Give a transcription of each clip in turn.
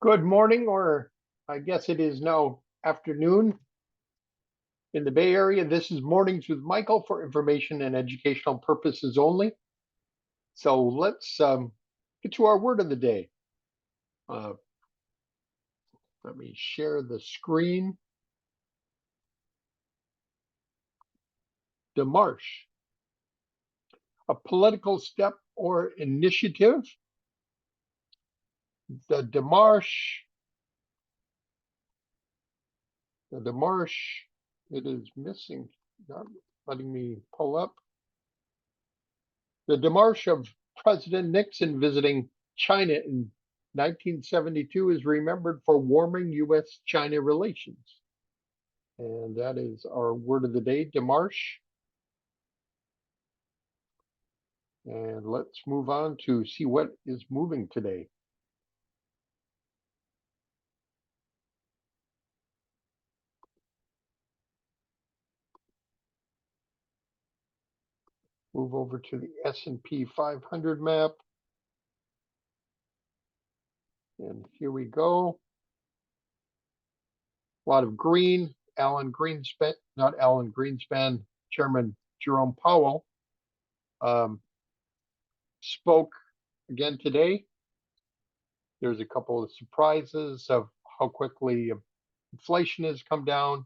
Good morning, or I guess it is now afternoon in the Bay Area. This is Mornings with Michael for information and educational purposes only. So let's get to our word of the day. Let me share the screen. Démarche, a political step or initiative. The démarche, it is missing, not letting me pull up. The démarche of President Nixon visiting China in 1972 is remembered for warming U.S.-China relations. And that is our word of the day, démarche. And let's move on to see what is moving today. Move over to the S&P 500 map. And here we go. A lot of green. Not Alan Greenspan, Chairman Jerome Powell spoke again today. There's a couple of surprises of how quickly inflation has come down.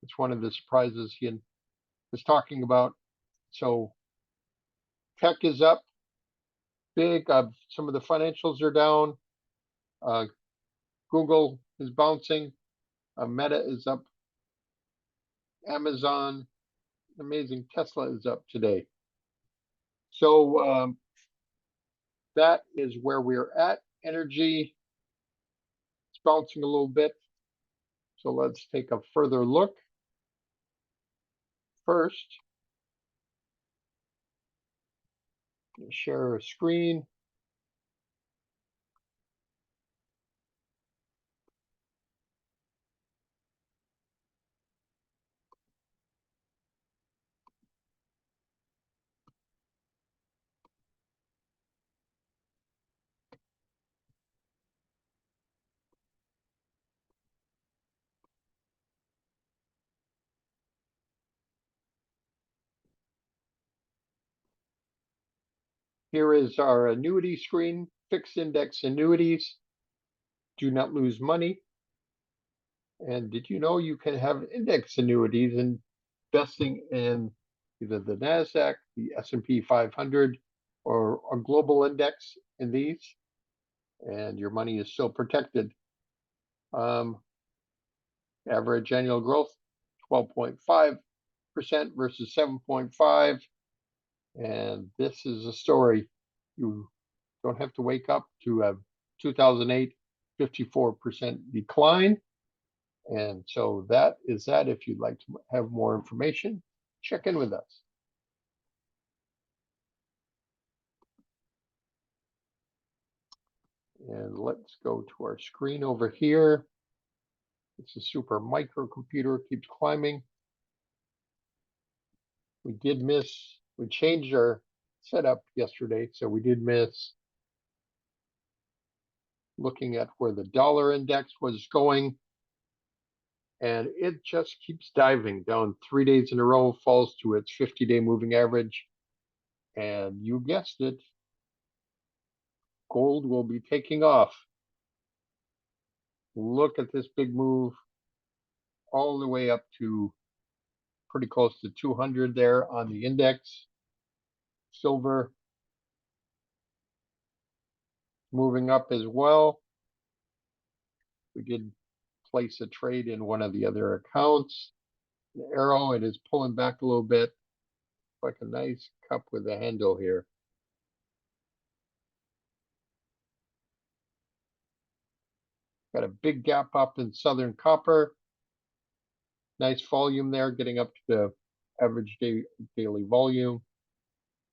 It's one of the surprises he was talking about. So tech is up big. Some of the financials are down. Google is bouncing. Meta is up. Amazon, amazing. Tesla is up today. So that is where we're at. Energy, it's bouncing a little bit. So let's take a further look. First, share a screen. Here is our annuity screen, fixed index annuities. Do not lose money. And did you know you can have index annuities investing in either the NASDAQ, the S&P 500, or a global index in these, and your money is still protected. Average annual growth, 12.5% versus 7.5%. And this is a story. You don't have to wake up to a 2008 54% decline. And so that is that. If you'd like to have more information, check in with us. And let's go to our screen over here. It's a super microcomputer, keeps climbing. We changed our setup yesterday, so we did miss looking at where the dollar index was going. And it just keeps diving down 3 days in a row, falls to its 50-day moving average. And you guessed it, gold will be taking off. Look at this big move all the way up to pretty close to 200 there on the index. Silver moving up as well. We did place a trade in one of the other accounts. The arrow, it is pulling back a little bit, like a nice cup with a handle here. Got a big gap up in Southern Copper. Nice volume there, getting up to the average daily volume.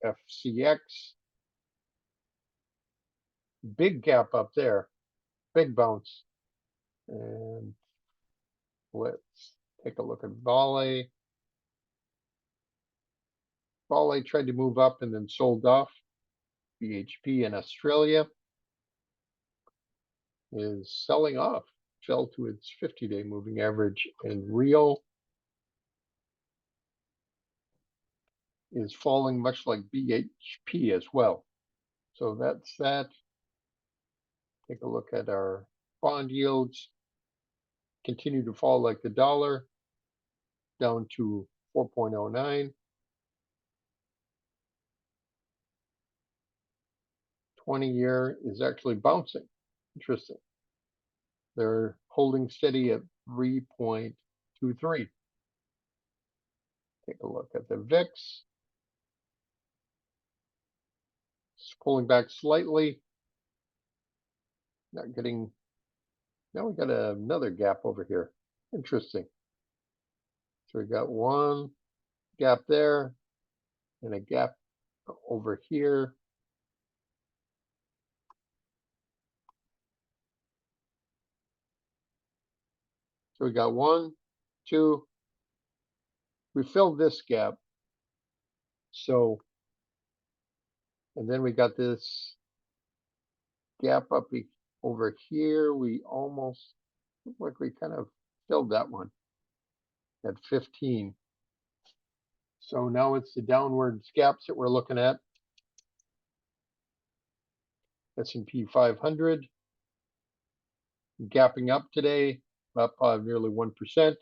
FCX. Big gap up there. Big bounce. And let's take a look at Vale. Vale tried to move up and then sold off. BHP in Australia. is selling off, fell to its 50-day moving average, and Rio is falling much like BHP as well. So that's that. Take a look at our bond yields. Continue to fall like the dollar, down to 4.09. 20-year is actually bouncing. Interesting. They're holding steady at 3.23. Take a look at the VIX. It's pulling back slightly. Not getting. Now we got another gap over here. Interesting. So we got one gap there and a gap over here. So we got 1, 2. We filled this gap. So, and then we got this gap up over here. We almost look like we kind of filled that one at 15. So now it's the downward gaps that we're looking at. S&P 500 gapping up today, up nearly 1%.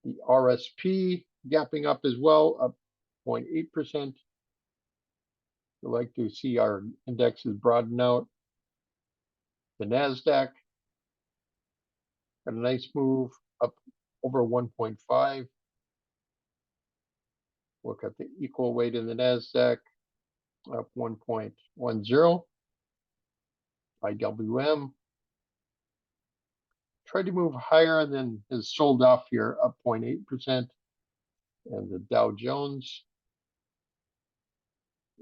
The RSP gapping up as well, up 0.8%. We like to see our indexes broaden out. The NASDAQ got a nice move up over 1.5. Look at the equal weight in the NASDAQ, up 1.10. IWM tried to move higher and then has sold off here, up 0.8%. And the Dow Jones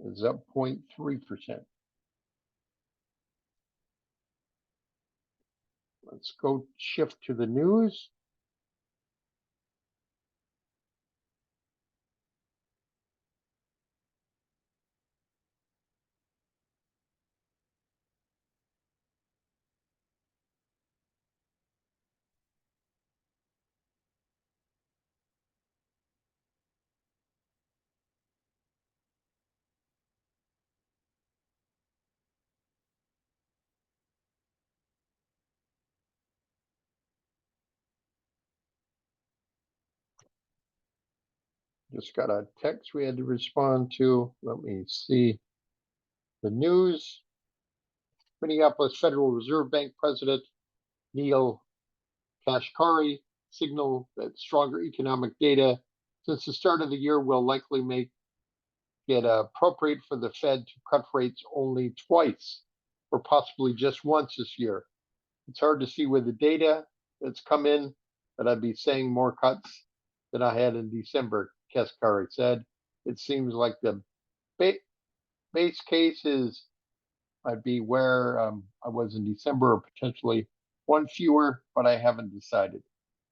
is up 0.3%. Let's go shift to the news. Just got a text we had to respond to. Let me see the news. Minneapolis Federal Reserve Bank President Neil Kashkari signaled that stronger economic data since the start of the year will likely make it appropriate for the Fed to cut rates only twice or possibly just once this year. It's hard to see with the data that's come in that I'd be saying more cuts than I had in December, Kashkari said. It seems like the base case is I'd be where I was in December, or potentially one fewer, but I haven't decided.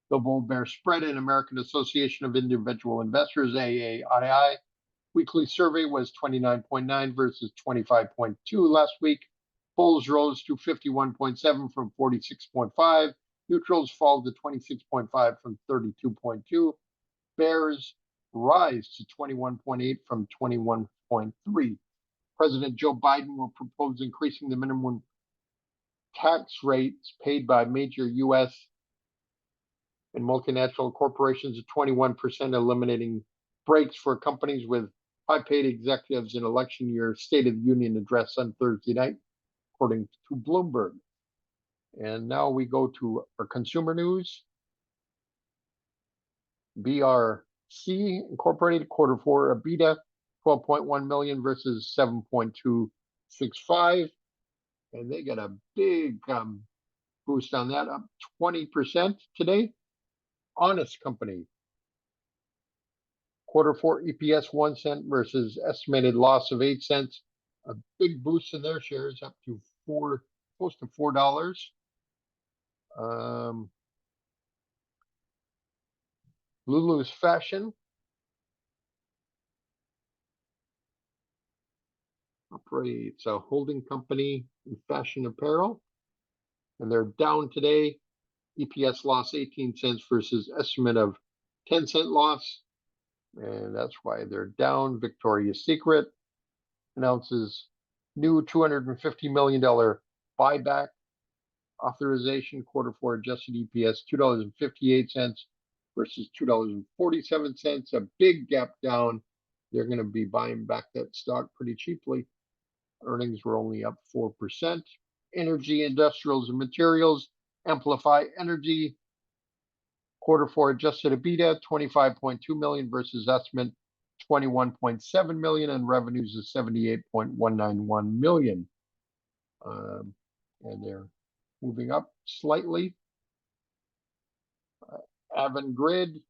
The Bull Bear Spread in American Association of Individual Investors, AAII, weekly survey was 29.9 versus 25.2 last week. Bulls rose to 51.7 from 46.5. Neutrals fall to 26.5 from 32.2. Bears rise to 21.8 from 21.3. President Joe Biden will propose increasing the minimum tax rates paid by major U.S. and multinational corporations to 21%, eliminating breaks for companies with high-paid executives in election year State of the Union address on Thursday night, according to Bloomberg. And now we go to our consumer news. BRC Incorporated Q4 EBITDA 12.1 million versus 7.265, and they got a big boost on that, up 20% today. Honest Company Q4 EPS 1 cent versus estimated loss of 8 cents. A big boost in their shares, up to close to $4. Lulu's Fashion up Free. It's a holding company in fashion apparel, and they're down today. EPS loss 18 cents versus estimate of 10-cent loss, and that's why they're down. Victoria's Secret announces new $250 million buyback authorization. Quarter four adjusted EPS $2.58 versus $2.47. A big gap down. They're going to be buying back that stock pretty cheaply. Earnings were only up 4%. Energy, industrials, and materials. Amplify Energy. Quarter four adjusted EBITDA $25.2 million versus estimate $21.7 million, and revenues of $78.191 million. And they're moving up slightly. Avangrid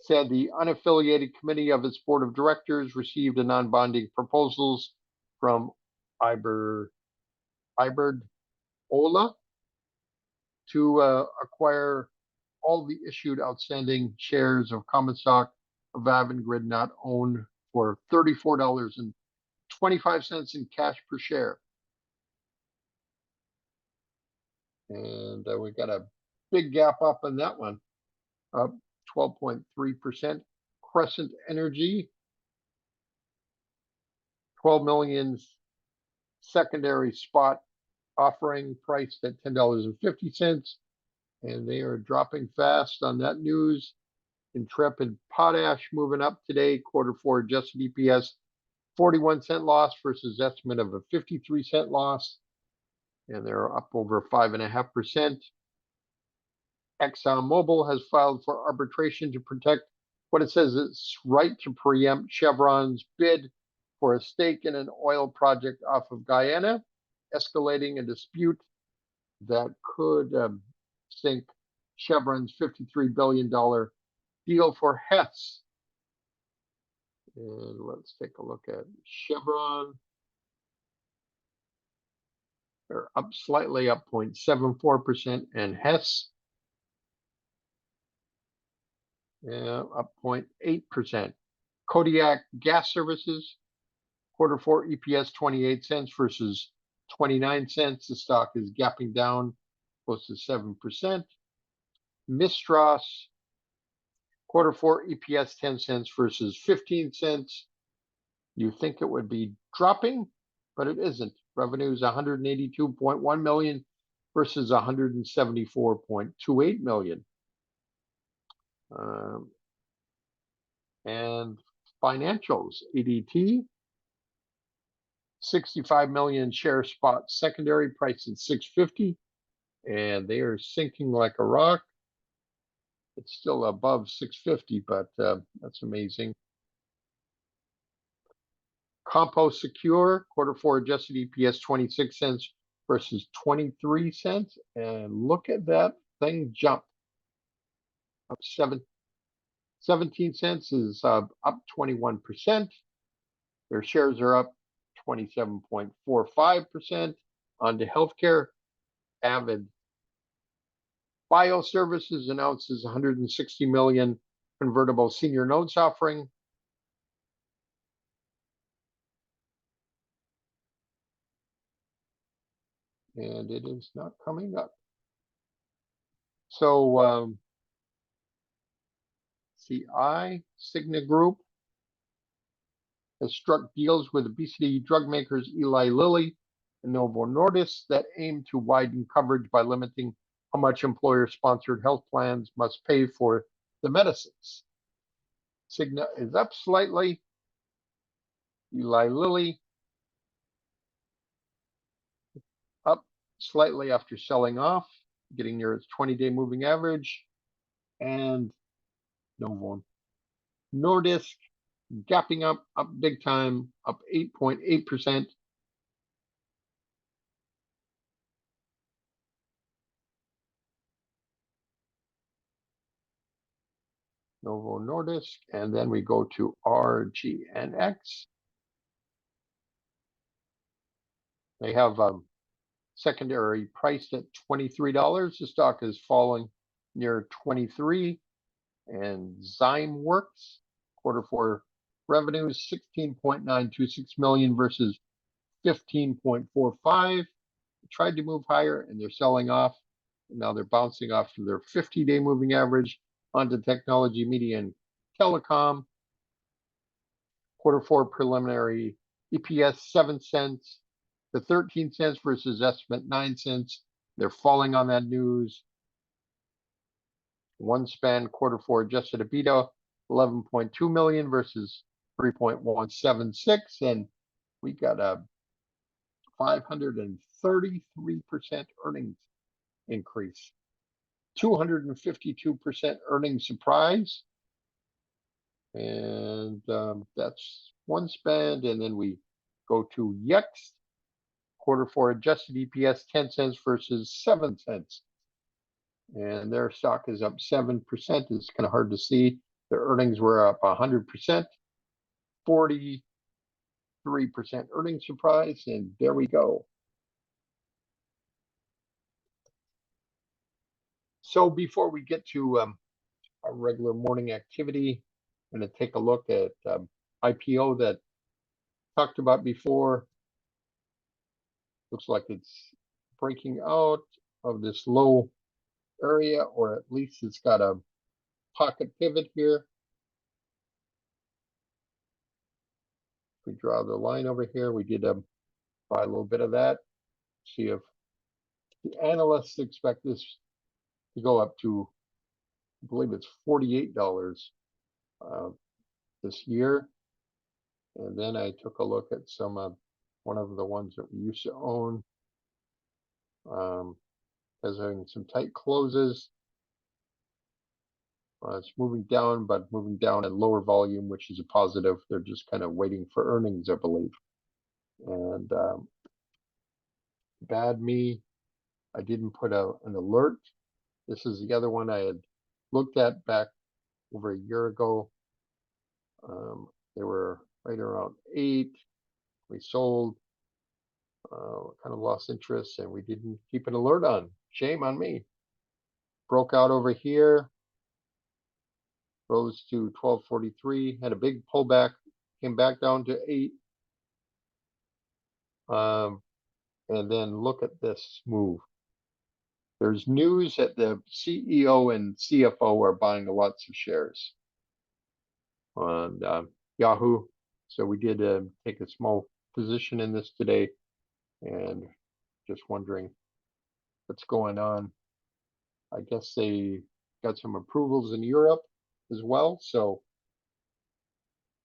said the unaffiliated committee of its board of directors received a non-binding proposals from Iberdrola to acquire all the issued outstanding shares of common stock of Avangrid not owned for $34.25 in cash per share. And we got a big gap up on that one, up 12.3%. Crescent Energy, 12 million secondary spot offering priced at $10.50, and they are dropping fast on that news. Intrepid Potash moving up today. Quarter four adjusted EPS 41-cent loss versus estimate of a 53-cent loss, and they're up over 5.5%. ExxonMobil has filed for arbitration to protect what it says its right to preempt Chevron's bid for a stake in an oil project off of Guyana, escalating a dispute that could sink Chevron's $53 billion deal for Hess. And let's take a look at Chevron. They're up slightly, up 0.74%, and Hess up 0.8%. Kodiak Gas Services, quarter four EPS 28 cents versus 29 cents. The stock is gapping down close to 7%. Mistras, quarter four EPS 10 cents versus 15 cents. You think it would be dropping, but it isn't. Revenues $182.1 million versus $174.28 million. And financials, ADT, 65 million share spot secondary price at $6.50, and they are sinking like a rock. It's still above $6.50, but that's amazing. Compost Secure, quarter four adjusted EPS 26 cents versus 23 cents. And look at that thing jump. Up 17 cents is up 21%. Their shares are up 27.45%. On to healthcare. Avid Bioservices announces $160 million convertible senior notes offering. And it is not coming up. So CI, Cigna Group, has struck deals with obesity drug makers Eli Lilly and Novo Nordisk that aim to widen coverage by limiting how much employer-sponsored health plans must pay for the medicines. Cigna is up slightly. Eli Lilly up slightly after selling off, getting near its 20-day moving average. And Novo Nordisk gapping up big time, up 8.8%. Novo Nordisk, and then we go to RGNX. They have secondary priced at $23. The stock is falling near 23. And Zymeworks, quarter four Revenues 16.926 million versus 15.45. Tried to move higher and they're selling off. Now they're bouncing off from their 50-day moving average onto technology, media, and telecom. Q4 preliminary EPS 7 cents to 13 cents versus estimate 9 cents. They're falling on that news. OneSpan Q4 adjusted EBITDA 11.2 million versus 3.176, and we got a 533% earnings increase, 252% earnings surprise, and that's OneSpan. And then we go to Yext Q4 adjusted EPS 10 cents versus 7 cents. And their stock is up 7%. It's kind of hard to see. Their earnings were up 100%, 43% earnings surprise, and there we go. So before we get to our regular morning activity, I'm going to take a look at IPO that talked about before. Looks like it's breaking out of this low area, or at least it's got a pocket pivot here. If we draw the line over here, we did buy a little bit of that. See if the analysts expect this to go up to, I believe it's $48 this year. And then I took a look at some one of the ones that we used to own, as having some tight closes. It's moving down, but moving down at lower volume, which is a positive. They're just kind of waiting for earnings, I believe. And bad me, I didn't put an alert. This is the other one I had looked at back over a year ago. They were right around 8. We sold, kind of lost interest, and we didn't keep an alert on. Shame on me. Broke out over here, rose to 1243, had a big pullback, came back down to 8. And then look at this move. There's news that the CEO and CFO are buying lots of shares on Yahoo. So we did take a small position in this today, and just wondering what's going on. I guess they got some approvals in Europe as well. So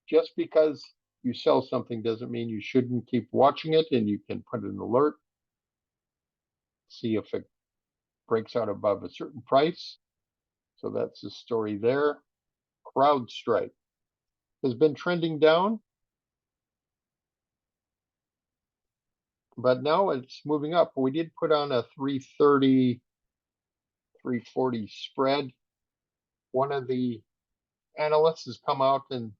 just because you sell something doesn't mean you shouldn't keep watching it, and you can put an alert, see if it breaks out above a certain price. So that's the story there. CrowdStrike has been trending down, but now it's moving up. We did put on a 330, 340 spread. One of the analysts has come out and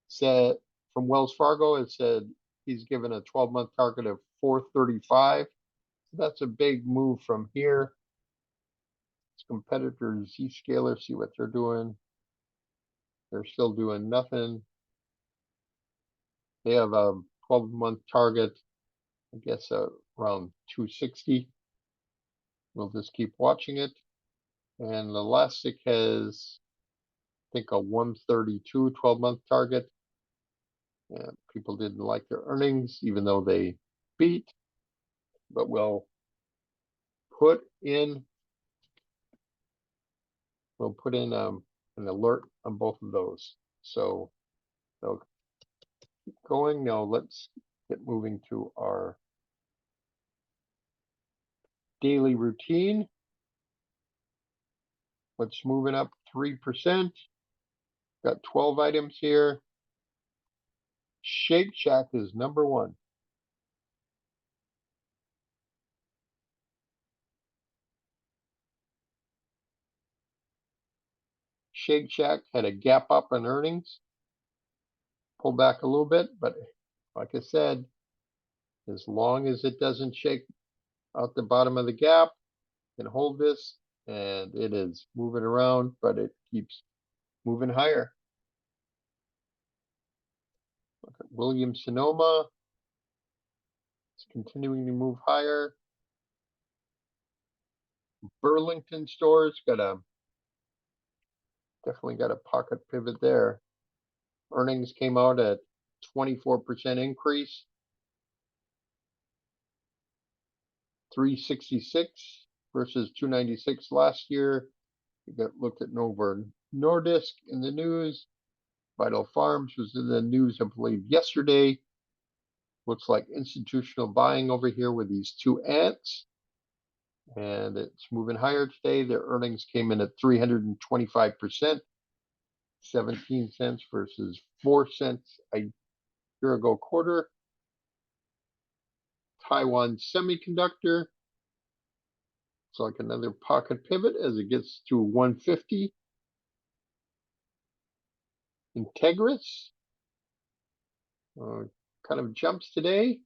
said, from Wells Fargo, it said he's given a 12-month target of 435. So that's a big move from here. Its competitors, Zscaler, see what they're doing. They're still doing nothing. They have a 12-month target, I guess, around 260. We'll just keep watching it. And Elastic has, I think, a 132 12-month target. And people didn't like their earnings, even though they beat. But we'll put in an alert on both of those. So they'll keep going. Now let's get moving to our daily routine. What's moving up 3%? Got 12 items here. Shake Shack is number 1. Shake Shack had a gap up in earnings, pulled back a little bit, but like I said, as long as it doesn't shake out the bottom of the gap, can hold this, and it is moving around, but it keeps moving higher. Look at Williams-Sonoma. It's continuing to move higher. Burlington stores definitely got a pocket pivot there. Earnings came out at 24% increase. 366 versus 296 last year. We looked at Novo Nordisk in the news. Vital Farms was in the news, I believe, yesterday. Looks like institutional buying over here with these two ants. And it's moving higher today. Their earnings came in at 325%, 17 cents versus 4 cents a year ago quarter. Taiwan Semiconductor. It's like another pocket pivot as it gets to 150. Integris kind of jumps today.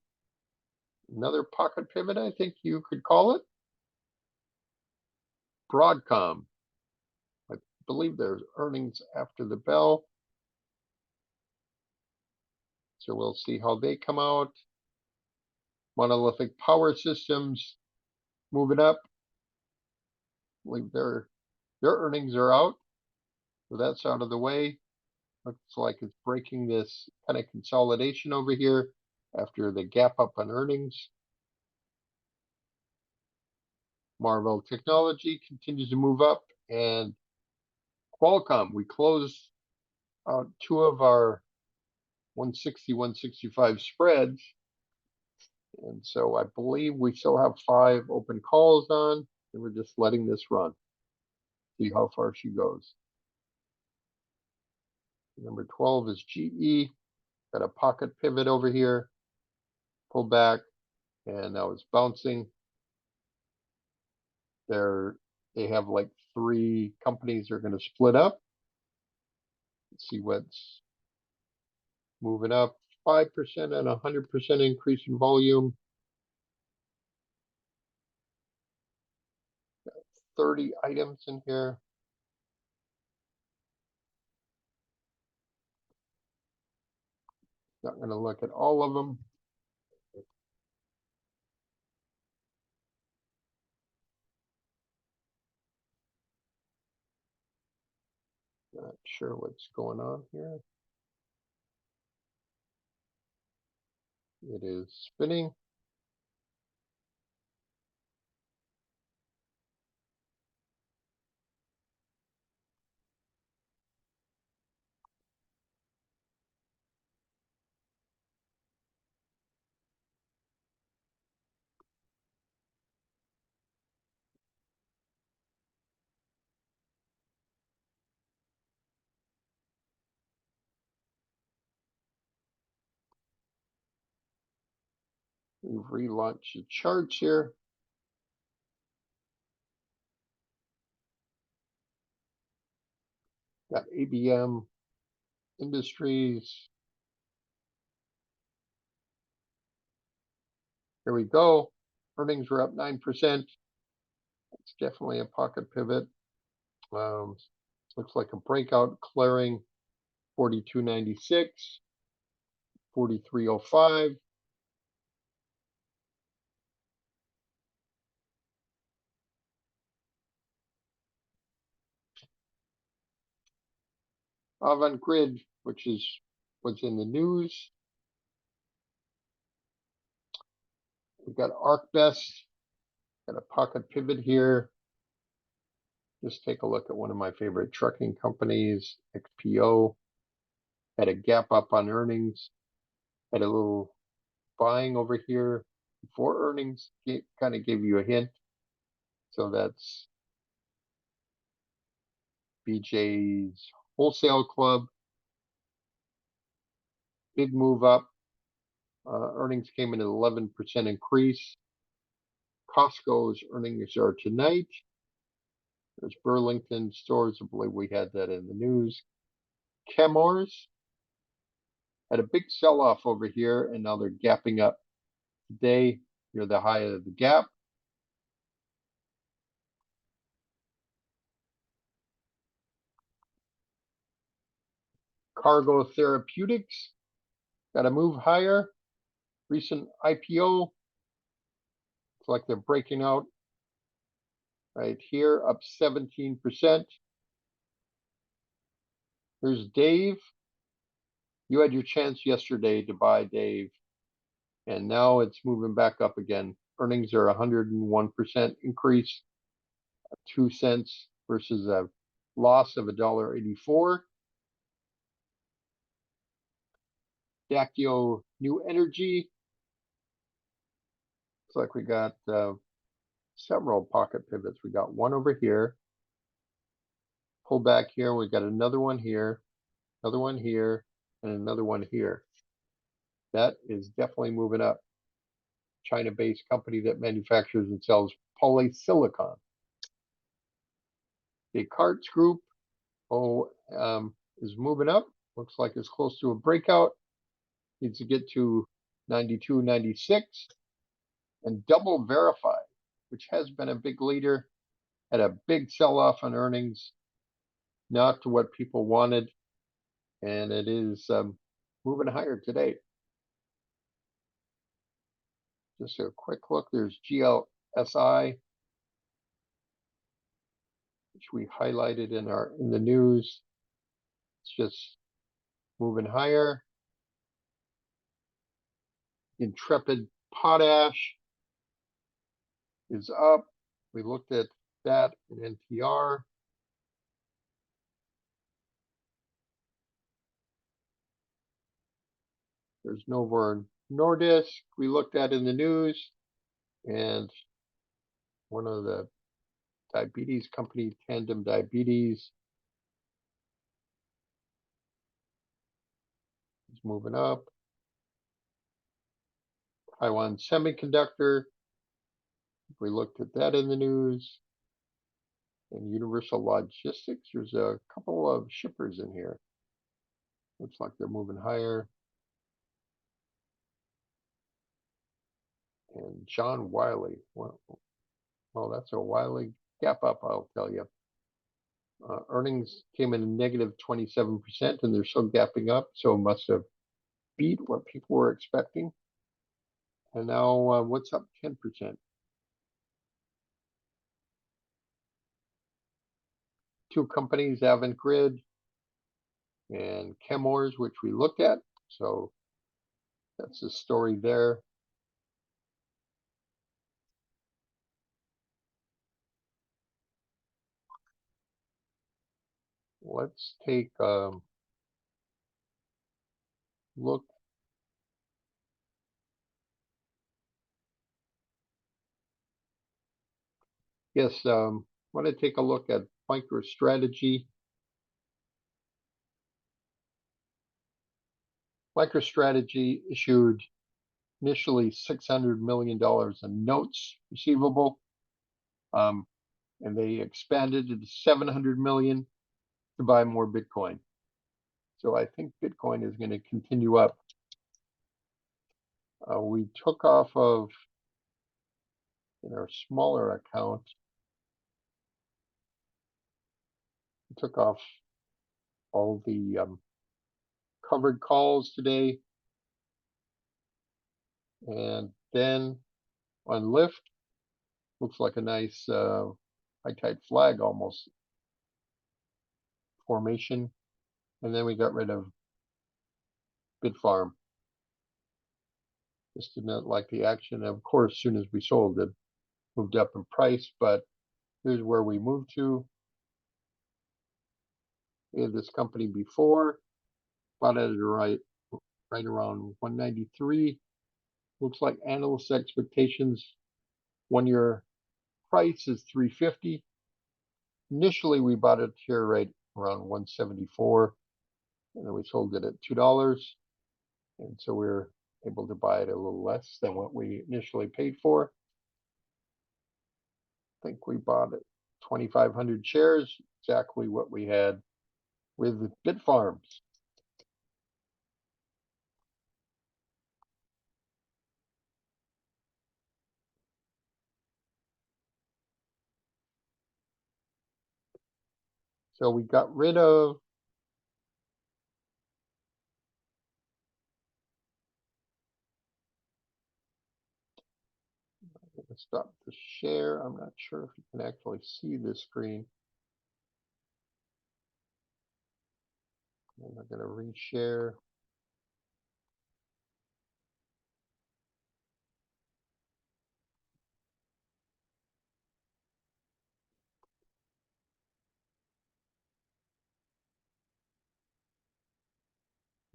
Another pocket pivot, I think you could call it. Broadcom. I believe there's earnings after the bell. So we'll see how they come out. Monolithic Power Systems moving up. I believe their earnings are out. So that's out of the way. Looks like it's breaking this kind of consolidation over here after the gap up on earnings. Marvell Technology continues to move up, and Qualcomm, we closed out two of our 160, 165 spreads. And so I believe we still have 5 open calls on, and we're just letting this run. See how far she goes. Number 12 is GE. Got a pocket pivot over here. Pull back, and now it's bouncing. They have like 3 companies they're going to split up. Let's see what's moving up. 5% and 100% increase in volume. 30 items in here. Not going to look at all of them. Not sure what's going on here. It is spinning. We've relaunched the charts here. Got ABM Industries. Here we go. Earnings were up 9%. It's definitely a pocket pivot. Looks like a breakout clearing 42.96, 43.05. Avant Grid, which is what's in the news. We've got ArcBest, got a pocket pivot here. Just take a look at one of my favorite trucking companies, XPO. Had a gap up on earnings. Had a little buying over here before earnings. Kind of gave you a hint. So that's BJ's Wholesale Club. Big move up. Earnings came in at 11% increase. Costco's earnings are tonight. There's Burlington stores. I believe we had that in the news. Chemours had a big sell-off over here, and now they're gapping up today near the high of the gap. Cargo Therapeutics Got to move higher. Recent IPO. It's like they're breaking out right here, up 17%. Here's Dave. You had your chance yesterday to buy Dave, and now it's moving back up again. Earnings are 101% increase, 2 cents versus a loss of $1.84. Dactyo New Energy. Looks like we got several pocket pivots. We got one over here. Pull back here. We got another one here, another one here, and another one here. That is definitely moving up. China-based company that manufactures and sells polysilicon. Descartes Group is moving up. Looks like it's close to a breakout. Needs to get to 92, 96. And Double Verify, which has been a big leader, had a big sell-off on earnings, not to what people wanted, and it is moving higher today. Just a quick look. There's GLSI, which we highlighted in the news. It's just moving higher. Intrepid Potash is up. We looked at that in NPR. There's Novo Nordisk we looked at in the news, and one of the diabetes company, Tandem Diabetes, is moving up. Taiwan Semiconductor, we looked at that in the news. And Universal Logistics, there's a couple of shippers in here. Looks like they're moving higher. And John Wiley, well, that's a Wiley gap up, I'll tell you. Earnings came in negative 27%, and they're still gapping up, so it must have beat what people were expecting. And now what's up 10%? Two companies, Avangrid and Chemours, which we looked at. So that's the story there. Let's take a look. Yes, want to take a look at MicroStrategy. MicroStrategy issued initially $600 million in notes receivable, and they expanded it to $700 million to buy more Bitcoin. So I think Bitcoin is going to continue up. We took off of, in our smaller account, we took off all the covered calls today. And then on Lyft, looks like a nice high tide flag almost formation. And then we got rid of Bitfarm. Just did not like the action. Of course, as soon as we sold it, moved up in price, but here's where we moved to. We had this company before, bought it right around 193. Looks like analyst expectations, 1 year price is 350. Initially, we bought it here right around 174, and then we sold it at $2. And so we're able to buy it a little less than what we initially paid for. I think we bought it 2,500 shares, exactly what we had with Bitfarms. So we got rid of I'm gonna stop the share. I'm not sure if you can actually see this screen. And I'm gonna reshare.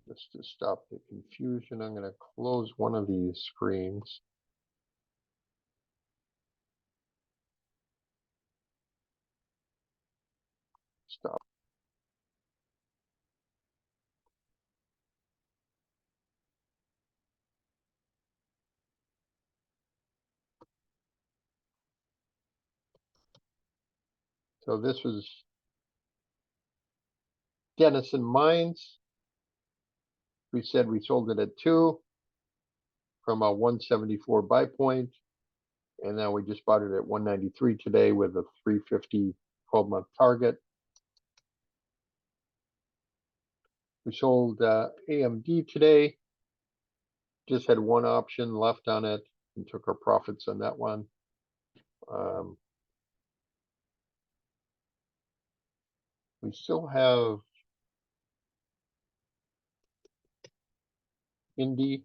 Just to stop the confusion, I'm gonna close one of these screens. Stop. So this was Denison Mines. We said we sold it at 2 from a 174 buy point, and now we just bought it at 193 today with a 350 12-month target. We sold AMD today. Just had one option left on it and took our profits on that one. We still have Indy.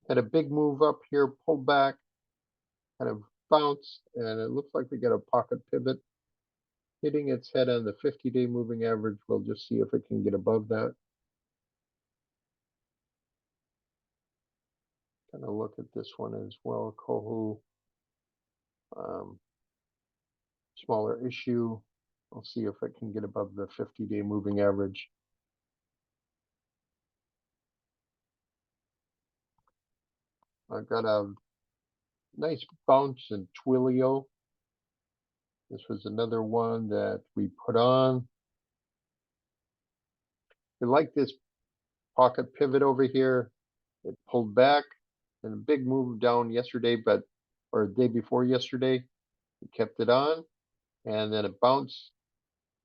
Had a big move up here, pulled back, kind of bounced, and it looks like we got a pocket pivot hitting its head on the 50-day moving average. We'll just see if it can get above that. Kind of look at this one as well, Kohu. Smaller issue. We'll see if it can get above the 50-day moving average. I got a nice bounce in Twilio. This was another one that we put on. We like this pocket pivot over here. It pulled back and a big move down yesterday, or day before yesterday. We kept it on and then it bounced.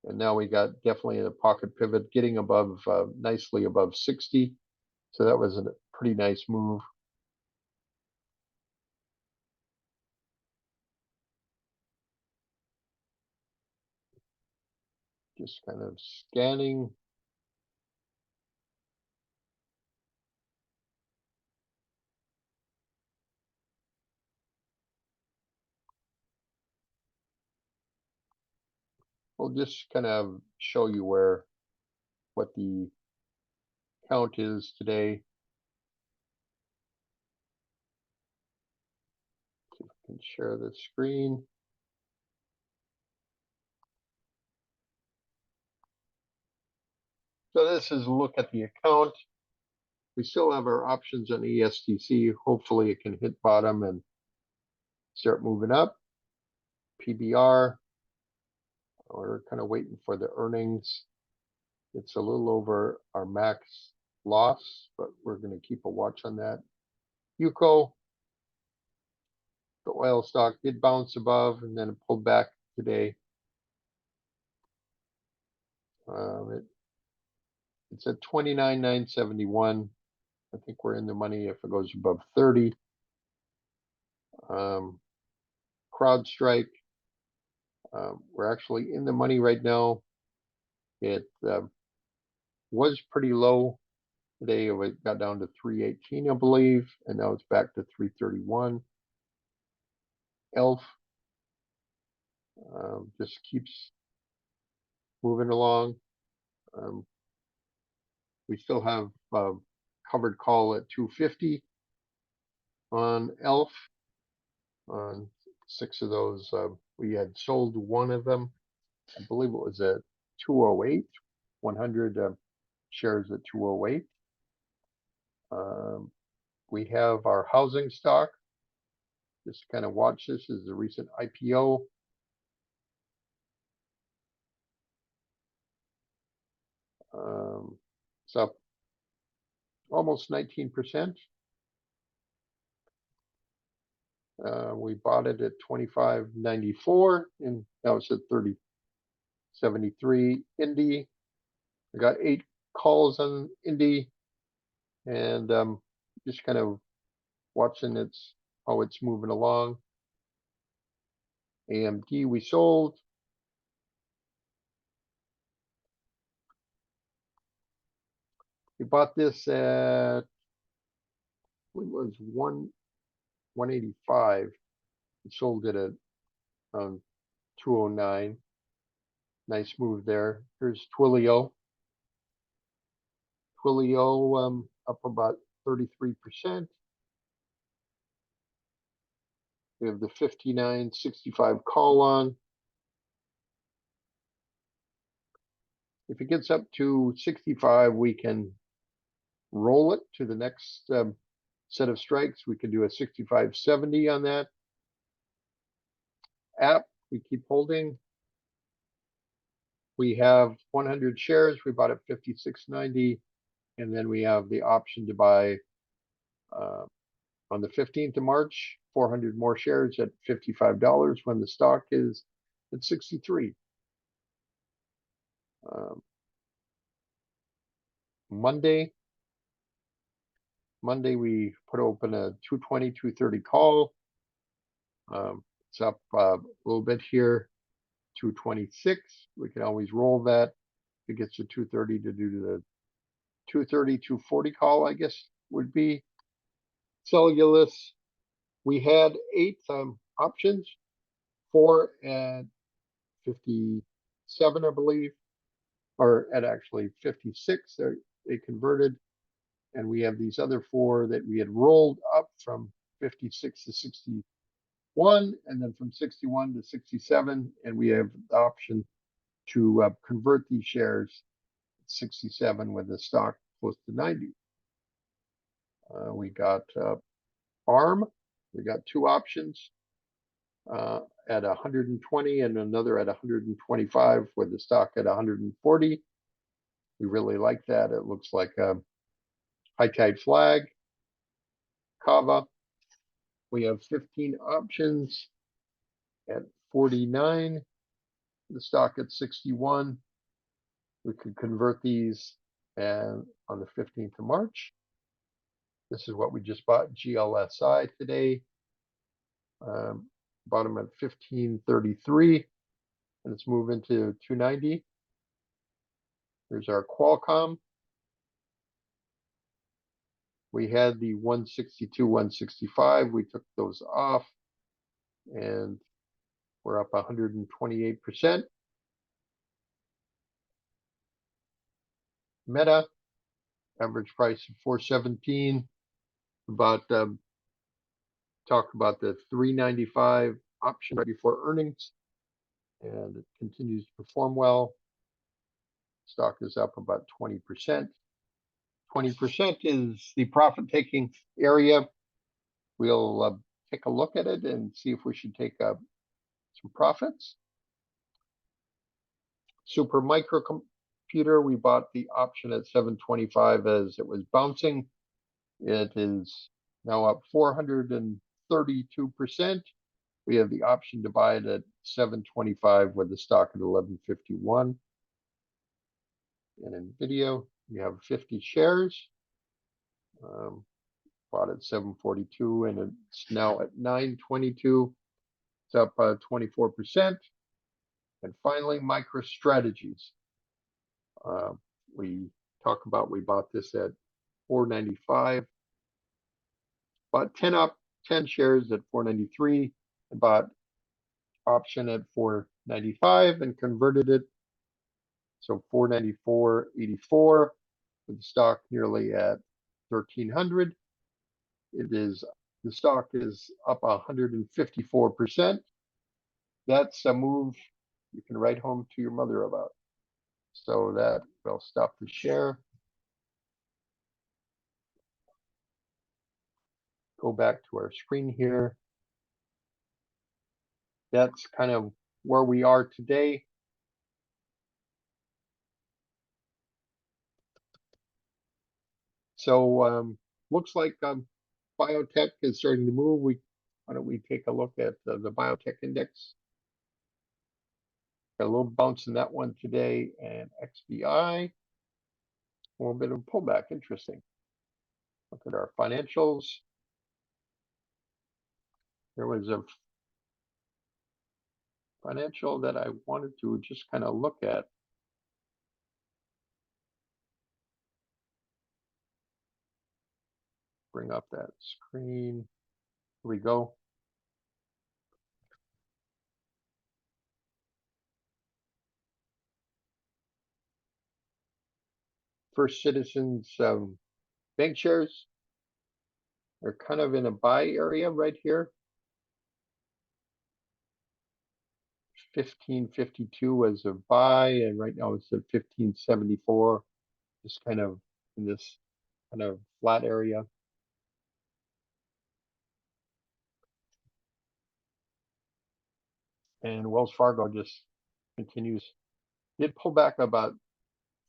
And now we got definitely a pocket pivot getting above, nicely above 60. So that was a pretty nice move. Just kind of scanning. We'll just kind of show you what the count is today. See if I can share the screen. So this is a look at the account. We still have our options on ESTC. Hopefully it can hit bottom and start moving up. PBR, we're kind of waiting for the earnings. It's a little over our max loss, but we're going to keep a watch on that. UCO, the oil stock did bounce above and then it pulled back today. It's at 29,971. I think we're in the money if it goes above 30. CrowdStrike, we're actually in the money right now. It was pretty low today. It got down to 318, I believe, and now it's back to 331. ELF just keeps moving along. We still have covered call at 250 on ELF. On 6 of those, we had sold one of them. I believe it was at 208, 100 shares at 208. We have our housing stock. Just kind of watch this as a recent IPO. It's up almost 19%. We bought it at 25.94 and now it's at 30.73. Indy, I got 8 calls on Indy. and just kind of watching how it's moving along. AMD we sold. We bought this at, it was 185. We sold it at 209. Nice move there. Here's Twilio. Twilio up about 33%. We have the 59.65 call on. If it gets up to 65, we can roll it to the next set of strikes. We can do a 65.70 on that. App, we keep holding. We have 100 shares. We bought at 56.90, and then we have the option to buy on the 15th of March, 400 more shares at $55 when the stock is at 63. Monday, we put open a 220, 230 call. It's up a little bit here, 226. We can always roll that. If it gets to 230 to do the 230, 240 call, I guess would be. Cellulose, we had 8 options, 4 at 57, I believe, or at actually 56. They converted, and we have these other 4 that we had rolled up from 56 to 61, and then from 61 to 67, and we have the option to convert these shares at 67 with the stock close to 90. We got ARM. We got 2 options at 120 and another at 125 with the stock at 140. We really like that. It looks like a high tide flag. Kava, we have 15 options at 49. The stock at 61. We could convert these and on the 15th of March. This is what we just bought, GLSI today. Bought them at 1533, and it's moving to 290. Here's our Qualcomm. We had the 162, 165. We took those off, and we're up 128%. Meta, average price of 417. About talked about the 395 option right before earnings, and it continues to perform well. Stock is up about 20%. 20% is the profit-taking area. We'll take a look at it and see if we should take some profits. Super Microcomputer, we bought the option at 725 as it was bouncing. It is now up 432%. We have the option to buy it at 725 with the stock at 1151. And in video, you have 50 shares. Bought at 742 and it's now at 922. It's up 24%. And finally, MicroStrategies. We bought this at 495. Bought 10 shares at 493 and bought option at 495 and converted it. So 494.84 with the stock nearly at 1300. The stock is up 154%. That's a move you can write home to your mother about. So that will stop the share. Go back to our screen here. That's kind of where we are today. So looks like biotech is starting to move. Why don't we take a look at the biotech index? Got a little bounce in that one today, and XBI, a little bit of pullback. Interesting. Look at our financials. There was a financial that I wanted to just kind of look at. Bring up that screen. Here we go. First Citizens bank shares. They're kind of in a buy area right here. 1552 was a buy, and right now it's at 1574. Just kind of in this kind of flat area. And Wells Fargo just continues. Did pull back about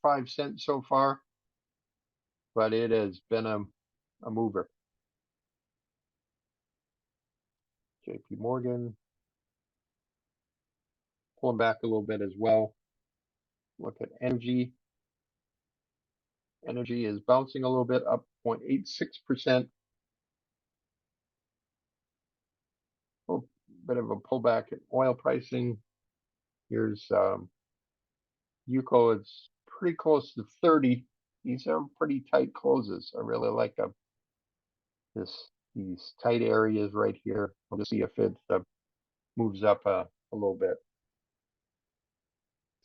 5 cents so far, but it has been a mover. JP Morgan pulling back a little bit as well. Look at energy. Energy is bouncing a little bit, up 0.86%. A little bit of a pullback in oil pricing. Here's UCO. It's pretty close to 30. These are pretty tight closes. I really like these tight areas right here. We'll just see if it moves up a little bit.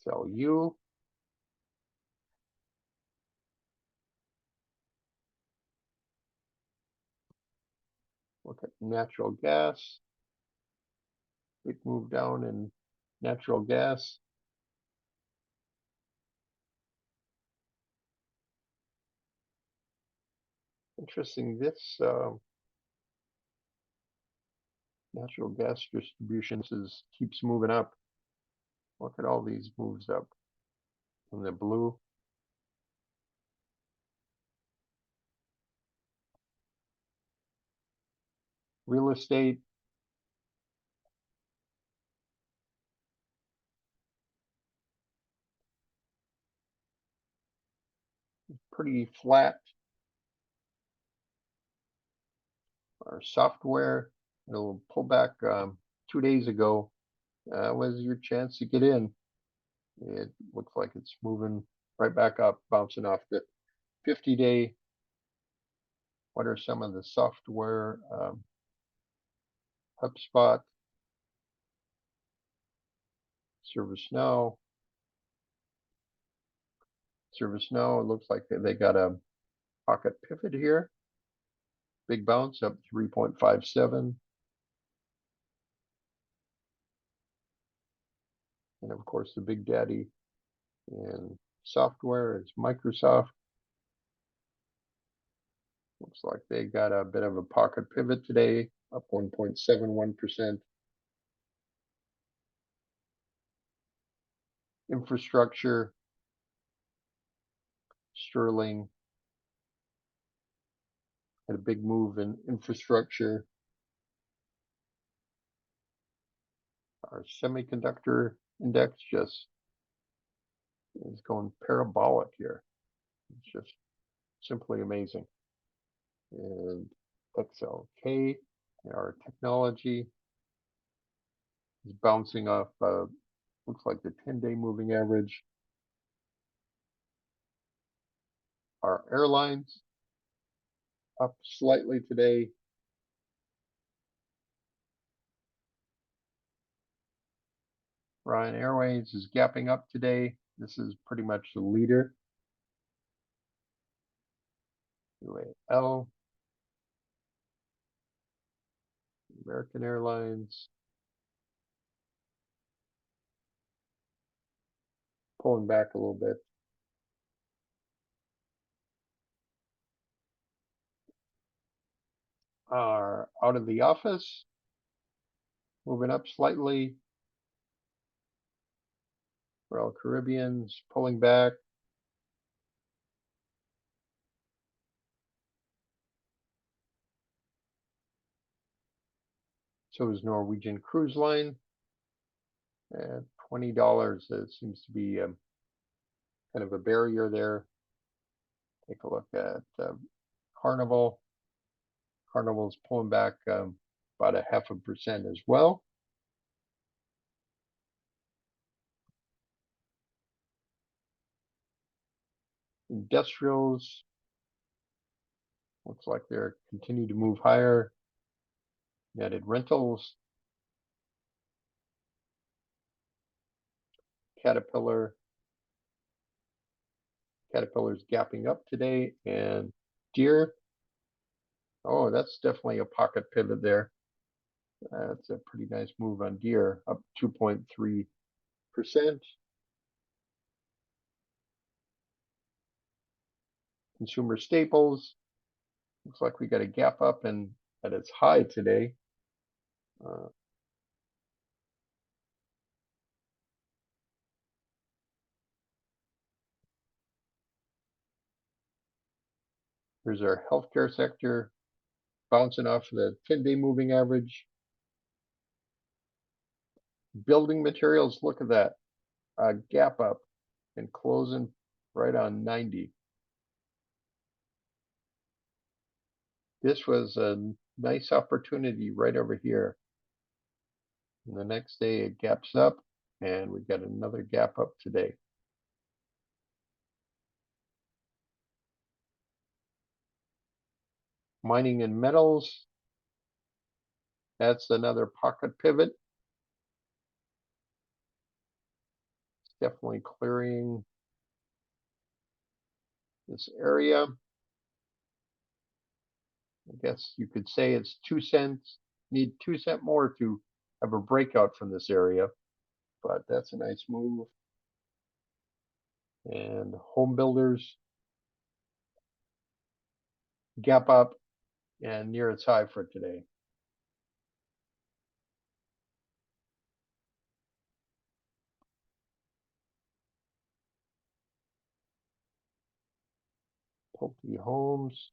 So look at natural gas. Big move down in natural gas. Interesting, this natural gas distributions keeps moving up. Look at all these moves up in the blue. Real estate. Pretty flat. Our software, it'll pull back 2 days ago. Was your chance to get in. It looks like it's moving right back up, bouncing off the 50-day. What are some of the software? HubSpot, ServiceNow. ServiceNow, it looks like they got a pocket pivot here. Big bounce up 3.57. And of course, the big daddy in software is Microsoft. Looks like they got a bit of a pocket pivot today, up 1.71%. Infrastructure, Sterling had a big move in infrastructure. Our semiconductor index just is going parabolic here. It's just simply amazing. And XLK, our technology, is bouncing off, looks like the 10-day moving average. Our airlines up slightly today. Ryan Airways is gapping up today. This is pretty much the leader. UAL, American Airlines, pulling back a little bit. Are out of the office, moving up slightly. Royal Caribbean's pulling back. So is Norwegian Cruise Line at $20. It seems to be kind of a barrier there. Take a look at Carnival. Carnival's pulling back about 0.5% as well. Industrials looks like they're continuing to move higher. United Rentals, Caterpillar's gapping up today, and Deere. Oh, that's definitely a pocket pivot there. That's a pretty nice move on Deere, up 2.3%. Consumer staples, looks like we got a gap up and at its high today. Here's our healthcare sector, bouncing off the 10-day moving average. Building materials, look at that, gap up and closing right on 90. This was a nice opportunity right over here. And the next day it gaps up, and we got another gap up today. Mining and metals, that's another pocket pivot. It's definitely clearing this area. I guess you could say it's 2 cents. Need 2 cents more to have a breakout from this area, but that's a nice move. And home builders, gap up and near its high for today. Pulte Homes,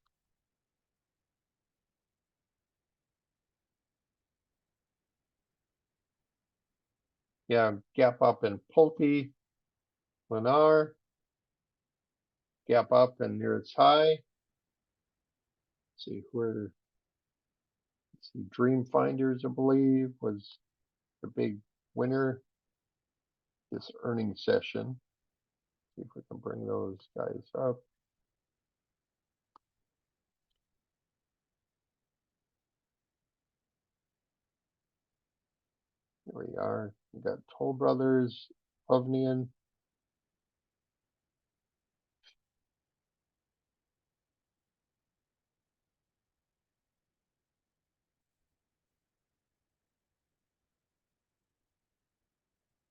yeah, gap up in Pulte. Lennar, gap up and near its high. Let's see where. Let's see, Dream Finders, I believe, was the big winner this earnings session. See if we can bring those guys up. Here we are. We got Toll Brothers, Hovnian.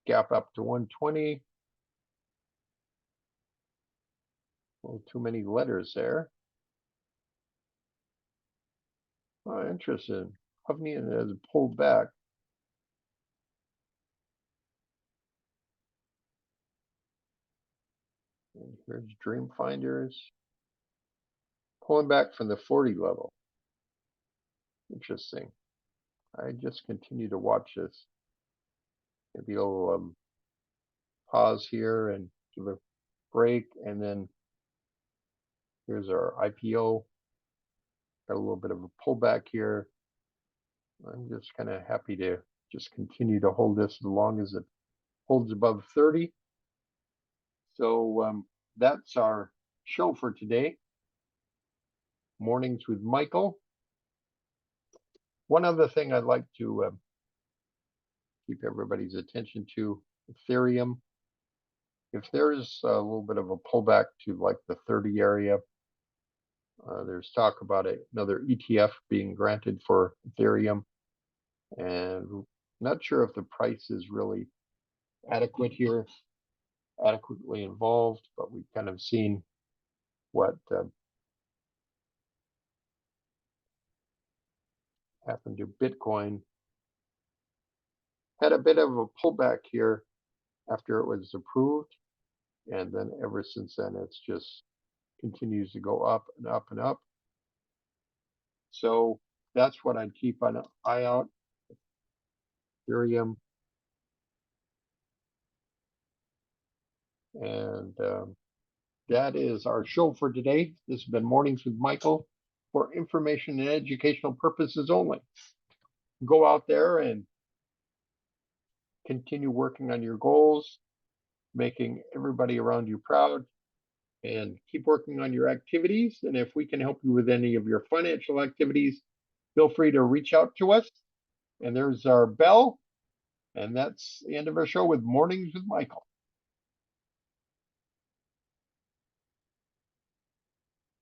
Gap up to 120. A little too many letters there. Oh, interesting. Hovnian has pulled back. And here's Dream Finders. Pulling back from the 40 level. Interesting. I just continue to watch this. Maybe I'll pause here and give a break, and then here's our IPO. Got a little bit of a pullback here. I'm just kind of happy to just continue to hold this as long as it holds above 30. So that's our show for today. Mornings with Michael. One other thing I'd like to keep everybody's attention to, Ethereum. If there's a little bit of a pullback to like the 30 area, there's talk about another ETF being granted for Ethereum, and not sure if the price is really adequate here, adequately involved, but we've kind of seen what happened to Bitcoin. Had a bit of a pullback here after it was approved, and then ever since then it's just continues to go up and up and up. So that's what I'd keep an eye out. Ethereum. And that is our show for today. This has been Mornings with Michael. for information and educational purposes only. Go out there and continue working on your goals, making everybody around you proud, and keep working on your activities. And if we can help you with any of your financial activities, feel free to reach out to us. And there's our bell. And that's the end of our show with Mornings with Michael.